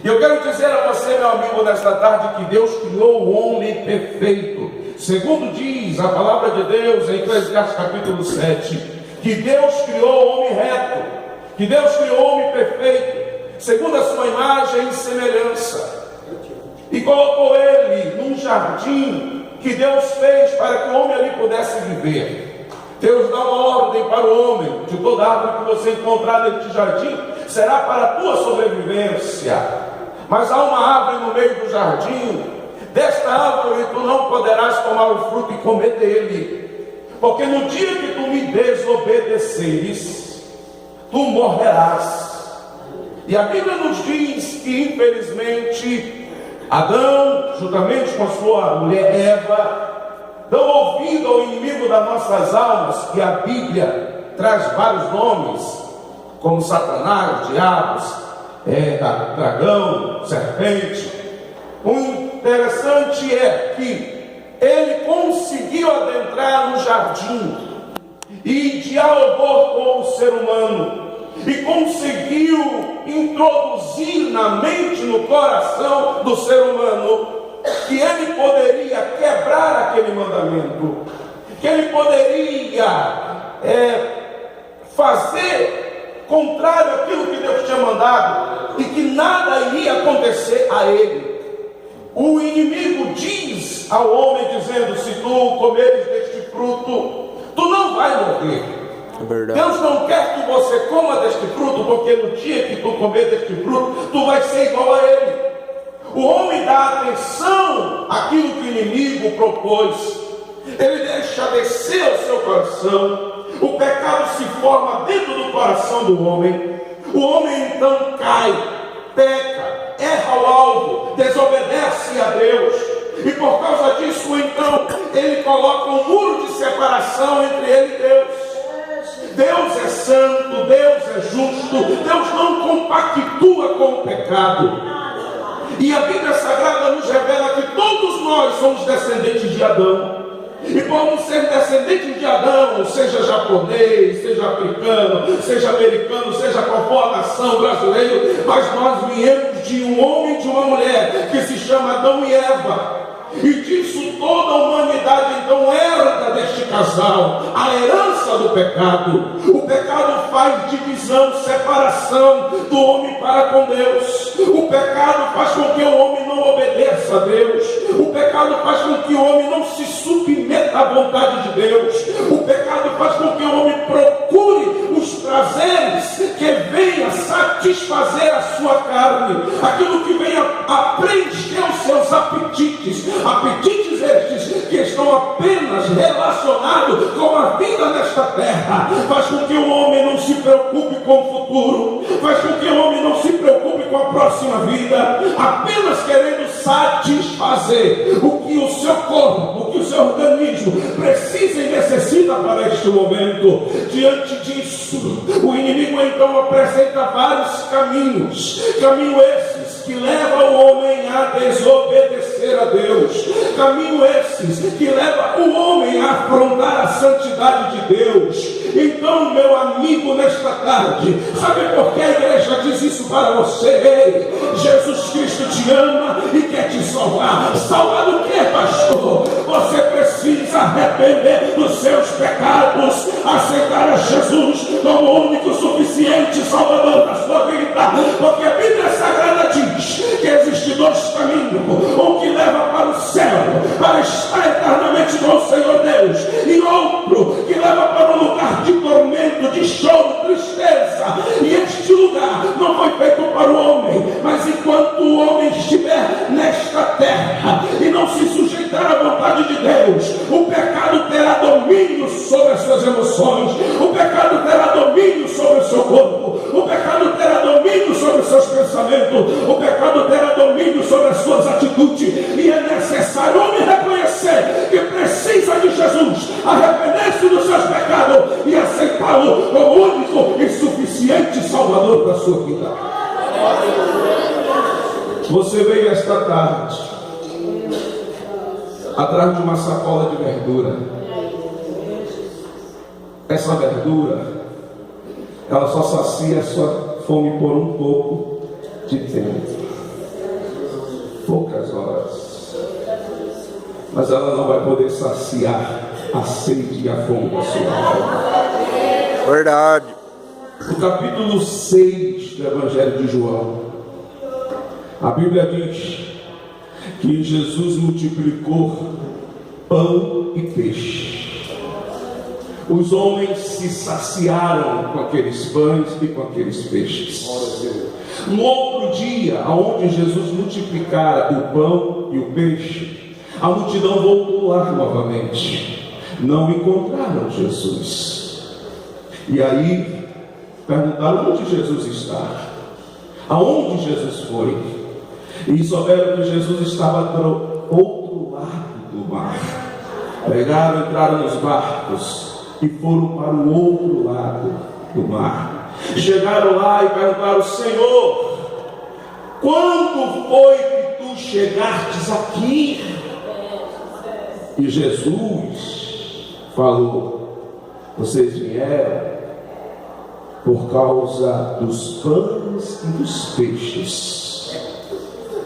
E eu quero dizer a você, meu amigo, nesta tarde, que Deus criou o homem perfeito. Segundo diz a palavra de Deus em Eclesiastes capítulo 7, que Deus criou o homem reto, que Deus criou o homem perfeito, segundo a sua imagem e semelhança, e colocou ele num jardim que Deus fez para que o homem ali pudesse viver. Deus dá uma ordem para o homem: de toda árvore que você encontrar neste jardim será para a tua sobrevivência, mas há uma árvore no meio do jardim. Desta árvore tu não poderás tomar o fruto e comer dele, porque no dia que tu me desobedeceres, tu morrerás. E a Bíblia nos diz que, infelizmente, Adão, juntamente com a sua mulher Eva, dão ouvido ao inimigo das nossas almas, que a Bíblia traz vários nomes, como Satanás, diabos, dragão, serpente. O interessante é que ele conseguiu adentrar no jardim e dialogou com o ser humano, e conseguiu introduzir na mente, no coração do ser humano, que ele poderia quebrar aquele mandamento, que ele poderia fazer contrário àquilo que Deus tinha mandado, e que nada iria acontecer a ele. O inimigo diz ao homem, dizendo: se tu comeres deste fruto, tu não vai morrer. Deus não quer que você coma deste fruto, porque no dia que tu comer deste fruto, tu vai ser igual a ele. O homem dá atenção àquilo que o inimigo propôs, ele deixa descer ao seu coração, o pecado se forma dentro do coração do homem, o homem então cai, peca, erra o alvo, desobedece a Deus, e por causa disso então ele coloca um muro de separação entre ele e Deus. Deus é santo, Deus é justo, Deus não compactua com o pecado. E a Bíblia Sagrada nos revela que todos nós somos descendentes de Adão. E por ser descendentes de Adão, seja japonês, seja africano, seja americano, seja qual for a nação, brasileiro, mas nós viemos de um homem e de uma mulher que se chama Adão e Eva. E disso toda a humanidade então herda deste casal a herança do pecado. O pecado faz divisão, separação do homem para com Deus. O pecado faz com que o homem não obedeça a Deus. O pecado faz com que o homem não se submeta à vontade de Deus. O pecado faz com que o homem procure os prazeres que venham satisfazer a sua carne, aquilo que venha a preencher os seus apetites estes que estão apenas relacionados com a vida nesta terra. Faz com que o homem não se preocupe com o futuro, faz com que o homem não se preocupe com a próxima vida, apenas querendo satisfazer o que o seu corpo, o que o seu organismo precisa e necessita para este momento. Diante disso, o inimigo então apresenta vários caminhos esses que levam o homem a desobedecer a Deus, caminho esses que levam o homem a afrontar a santidade de Deus. Então, meu amigo, nesta tarde, sabe por que a igreja diz isso para você? Ei, Jesus Cristo te ama e quer te salvar. Salvar do que, pastor? Você precisa arrepender dos seus pecados, aceitar a Jesus como o único suficiente Salvador da sua vida, porque a Bíblia Sagrada diz que existem dois caminhos: um que leva para o céu, para estar eternamente com o Senhor Deus, e outro que leva para um lugar de tormento, de choro, tristeza. E este lugar não foi feito para o homem, mas enquanto o homem estiver nesta terra e não se sujeitar à vontade de Deus, o pecado terá domínio sobre as suas emoções, o pecado terá domínio sobre o seu corpo, o pecado terá domínio sobre os seus pensamentos, o pecado terá domínio sobre as suas atitudes. E é necessário o homem reconhecer que precisa de Jesus, arrepender-se dos seus pecados e aceitá-lo como único e suficiente Salvador da sua vida. Você veio esta tarde atrás de uma sacola de verdura. Essa verdura, ela só sacia a sua fome por um pouco de tempo. poucas horas, mas ela não vai poder saciar a sede e a fome da sua alma. Verdade. No capítulo 6 do Evangelho de João, a Bíblia diz que Jesus multiplicou pão e peixe. Os homens se saciaram com aqueles pães e com aqueles peixes. No outro dia, aonde Jesus multiplicara o pão e o peixe, a multidão voltou lá novamente. Não encontraram Jesus. E aí perguntaram onde Jesus está, aonde Jesus foi, e souberam que Jesus estava do outro lado do mar. Pegaram, entraram nos barcos e foram para o outro lado do mar. Chegaram lá e perguntaram: Senhor, quando foi que tu chegastes aqui? E Jesus falou: vocês vieram por causa dos pães e dos peixes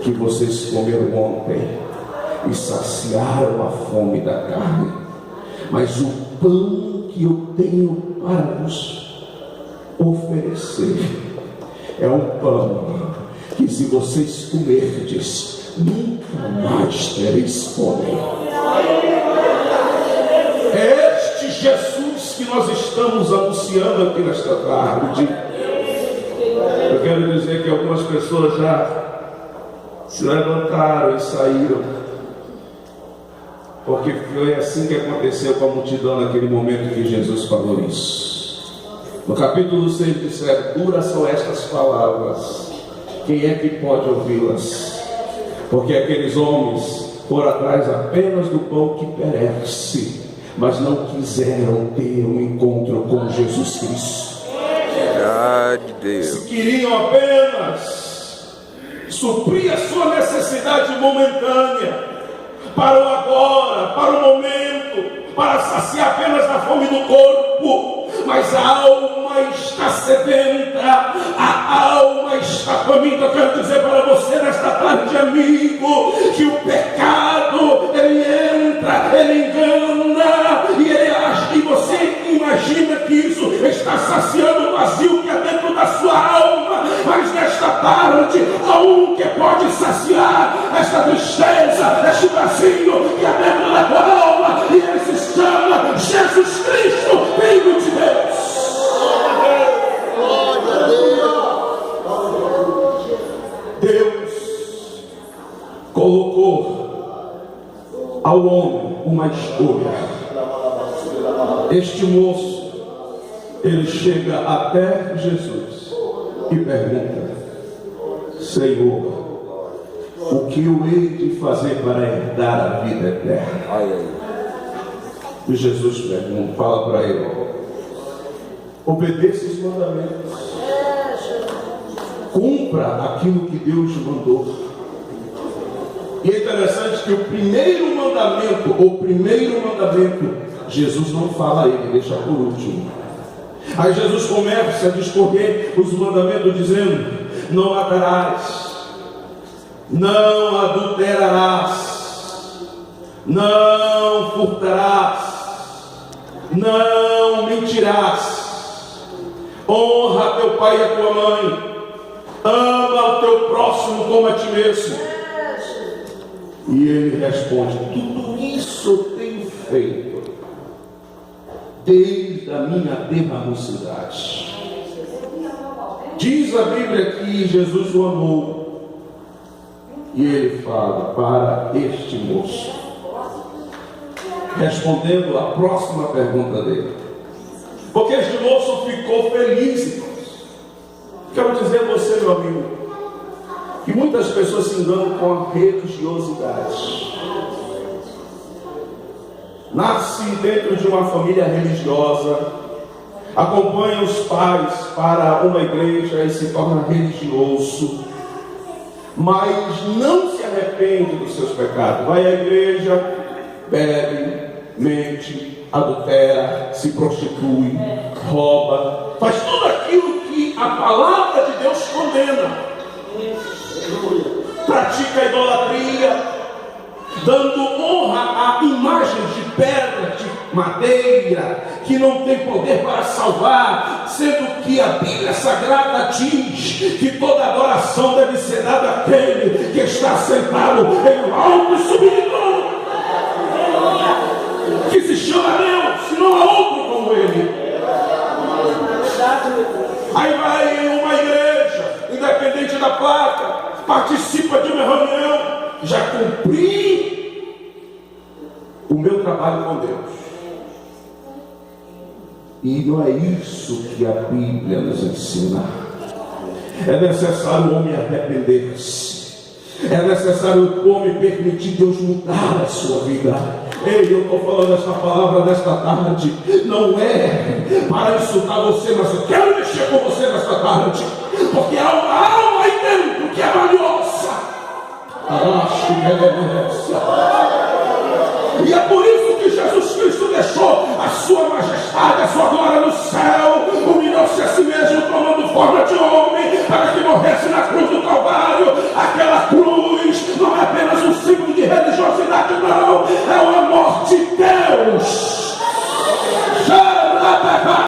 que vocês comeram ontem e saciaram a fome da carne, mas o pão que eu tenho para vos oferecer é um pão que, se vocês comerdes, nunca mais tereis fome. É este Jesus que nós estamos anunciando aqui nesta tarde. Eu quero dizer que algumas pessoas já se levantaram e saíram, porque foi assim que aconteceu com a multidão naquele momento que Jesus falou isso. No capítulo 6 disseram: duras são estas palavras, quem é que pode ouvi-las? Porque aqueles homens foram atrás apenas do pão que perece, mas não quiseram ter um encontro com Jesus Cristo. Verdade, Deus. Se queriam apenas suprir a sua necessidade momentânea, para o agora, para o momento, para saciar apenas a fome do corpo, mas a alma está sedenta, a alma está faminta. Eu quero dizer para você nesta tarde, amigo, que o pecado, ele entra, ele engana, e ele acha, e você imagina que isso está saciando o vazio que é dentro da sua alma, mas nesta tarde há um que pode saciar esta tristeza, este vazio que é dentro da tua alma, e ele se chama Jesus Cristo, Filho de Deus. Deus colocou ao homem uma escolha. Este moço, ele chega até Jesus e pergunta: Senhor, o que eu hei de fazer para herdar a vida eterna? E Jesus pergunta, fala para ele: obedeça os mandamentos, cumpra aquilo que Deus mandou. E é interessante que o primeiro mandamento, Jesus não fala, ele deixa por último. Aí Jesus começa a discorrer os mandamentos dizendo: não matarás, não adulterarás, não furtarás, não mentirás, honra teu pai e a tua mãe, ama o teu próximo como a ti mesmo. E ele responde: tudo isso eu tenho feito desde a minha tenra mocidade. Diz a Bíblia que Jesus o amou, e ele fala para este moço, respondendo a próxima pergunta dele, porque este moço ficou feliz. Quero dizer a você, meu amigo, que muitas pessoas se enganam com a religiosidade. Nasce dentro de uma família religiosa, acompanha os pais para uma igreja e se torna religioso, mas não se arrepende dos seus pecados. Vai à igreja, bebe, mente, adultera, se prostitui, rouba, faz tudo aquilo que a palavra de Deus condena. Pratica pratica a idolatria, dando honra a imagens de pedra, de madeira, que não tem poder para salvar, sendo que a Bíblia Sagrada diz que toda adoração deve ser dada àquele que está sentado em um alto e sublime, que se chama Deus, e não há outro como Ele. Aí vai uma igreja, independente da placa, participa de uma reunião, já cumpri o meu trabalho com Deus. E não é isso que a Bíblia nos ensina. É necessário o homem arrepender-se. É necessário o homem permitir Deus mudar a sua vida. Ei, eu estou falando essa palavra nesta tarde, não é para insultar você, mas eu quero mexer com você nesta tarde, porque há uma alma aí dentro que é valiosa.